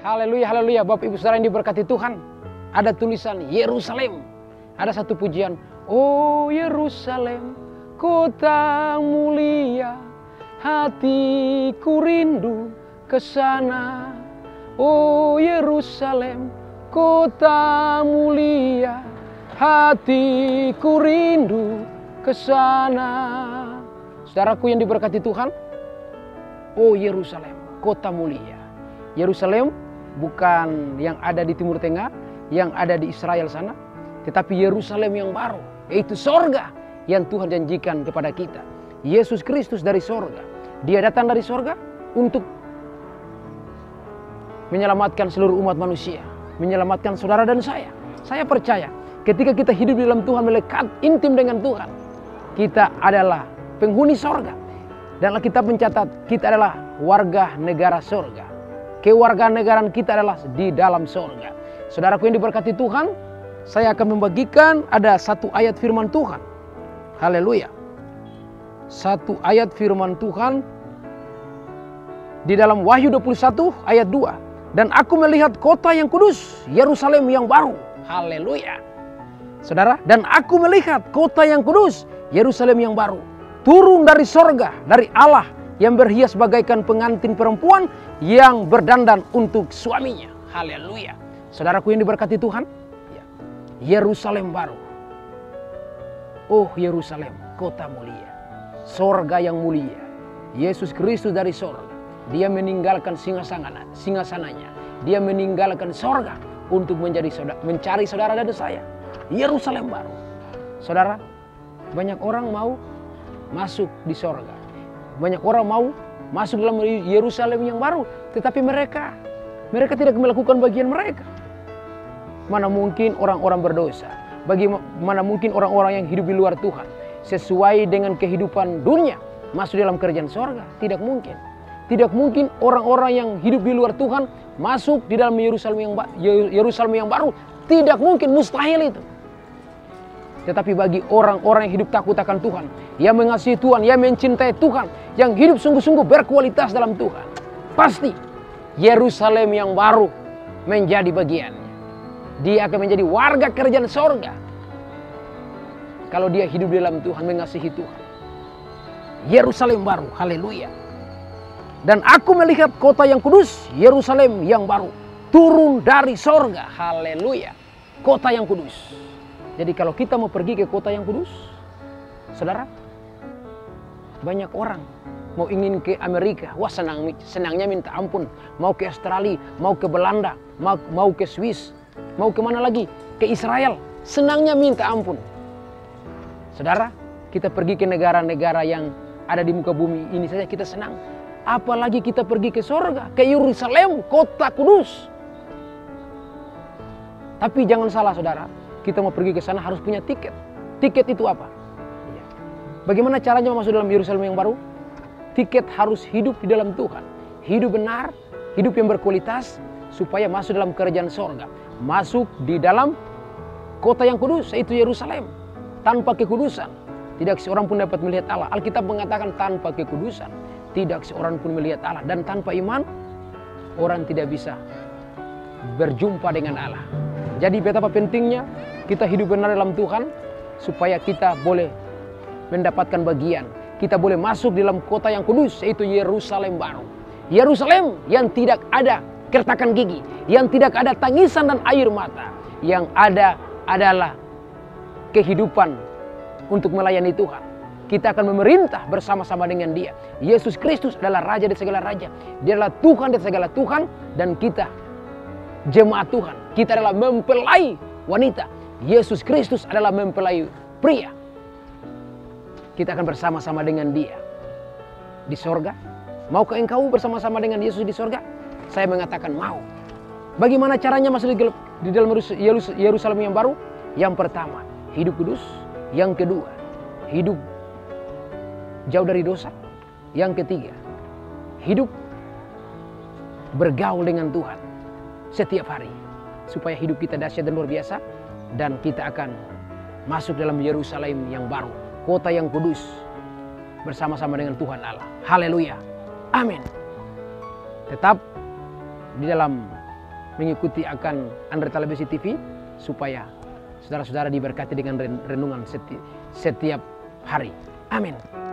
Haleluya, haleluya. Bapak Ibu Saudara yang diberkati Tuhan. Ada tulisan Yerusalem. Ada satu pujian. Oh Yerusalem, kota mulia, hatiku rindu ke sana. Oh Yerusalem, kota mulia, hatiku rindu ke sana. Saudaraku yang diberkati Tuhan. Oh Yerusalem, kota mulia. Yerusalem bukan yang ada di Timur Tengah, yang ada di Israel sana, tetapi Yerusalem yang baru, yaitu sorga yang Tuhan janjikan kepada kita. Yesus Kristus dari sorga. Dia datang dari sorga untuk menyelamatkan seluruh umat manusia, menyelamatkan saudara dan saya. Saya percaya ketika kita hidup di dalam Tuhan, melekat intim dengan Tuhan, kita adalah penghuni sorga. Dan Alkitab mencatat kita adalah warga negara sorga. Kewarganegaraan kita adalah di dalam sorga. Saudaraku yang diberkati Tuhan, saya akan membagikan ada satu ayat firman Tuhan. Haleluya. Satu ayat firman Tuhan di dalam Wahyu 21 ayat 2. Dan aku melihat kota yang kudus, Yerusalem yang baru. Haleluya. Saudara, dan aku melihat kota yang kudus, Yerusalem yang baru, turun dari sorga, dari Allah yang berhias bagaikan pengantin perempuan yang berdandan untuk suaminya. Haleluya. Saudaraku yang diberkati Tuhan, Yerusalem baru. Oh Yerusalem, kota mulia, sorga yang mulia. Yesus Kristus dari sorga. Dia meninggalkan singgasananya. Dia meninggalkan sorga untuk mencari saudara dan saya. Yerusalem baru. Saudara, banyak orang mau masuk di sorga. Banyak orang mau masuk dalam Yerusalem yang baru. Tetapi mereka tidak melakukan bagian mereka. Mana mungkin orang-orang berdosa. Bagaimana mungkin orang-orang yang hidup di luar Tuhan, sesuai dengan kehidupan dunia, masuk dalam kerajaan sorga? Tidak mungkin. Tidak mungkin orang-orang yang hidup di luar Tuhan masuk di dalam Yerusalem yang baru. Tidak mungkin, mustahil itu. Tetapi bagi orang-orang yang hidup takut akan Tuhan, yang mengasihi Tuhan, yang mencintai Tuhan, yang hidup sungguh-sungguh berkualitas dalam Tuhan, pasti Yerusalem yang baru menjadi bagiannya. Dia akan menjadi warga kerajaan sorga kalau dia hidup di dalam Tuhan, mengasihi Tuhan. Yerusalem baru, haleluya. Dan aku melihat kota yang kudus, Yerusalem yang baru, turun dari sorga, haleluya. Kota yang kudus. Jadi kalau kita mau pergi ke kota yang kudus, saudara, banyak orang mau ingin ke Amerika, wah senangnya minta ampun. Mau ke Australia, mau ke Belanda, mau ke Swiss, mau kemana lagi? Ke Israel, senangnya minta ampun. Saudara, kita pergi ke negara-negara yang ada di muka bumi ini saja kita senang. Apalagi kita pergi ke sorga, ke Yerusalem, kota kudus. Tapi jangan salah saudara, kita mau pergi ke sana harus punya tiket. Tiket itu apa? Bagaimana caranya masuk dalam Yerusalem yang baru? Tiket harus hidup di dalam Tuhan. Hidup benar, hidup yang berkualitas, supaya masuk dalam kerajaan sorga. Masuk di dalam kota yang kudus, yaitu Yerusalem. Tanpa kekudusan, tidak seorang pun dapat melihat Allah. Alkitab mengatakan tanpa kekudusan, tidak seorang pun melihat Allah. Dan tanpa iman, orang tidak bisa berjumpa dengan Allah. Jadi betapa pentingnya kita hidup benar dalam Tuhan, supaya kita boleh mendapatkan bagian. Kita boleh masuk dalam kota yang kudus, yaitu Yerusalem baru. Yerusalem yang tidak ada kertakan gigi, yang tidak ada tangisan dan air mata. Yang ada adalah kehidupan untuk melayani Tuhan. Kita akan memerintah bersama-sama dengan Dia. Yesus Kristus adalah Raja dari segala raja. Dia adalah Tuhan dari segala Tuhan. Dan kita jemaat Tuhan, kita adalah mempelai wanita. Yesus Kristus adalah mempelai pria. Kita akan bersama-sama dengan Dia di sorga. Maukah engkau bersama-sama dengan Yesus di sorga? Saya mengatakan mau. Bagaimana caranya masuk di dalam Yerusalem yang baru? Yang pertama, hidup kudus. Yang kedua, hidup jauh dari dosa. Yang ketiga, hidup bergaul dengan Tuhan setiap hari, supaya hidup kita dahsyat dan luar biasa. Dan kita akan masuk dalam Yerusalem yang baru, kota yang kudus, bersama-sama dengan Tuhan Allah. Haleluya. Amin. Tetap di dalam mengikuti akan Andre Televisi TV supaya saudara-saudara diberkati dengan renungan setiap hari. Amin.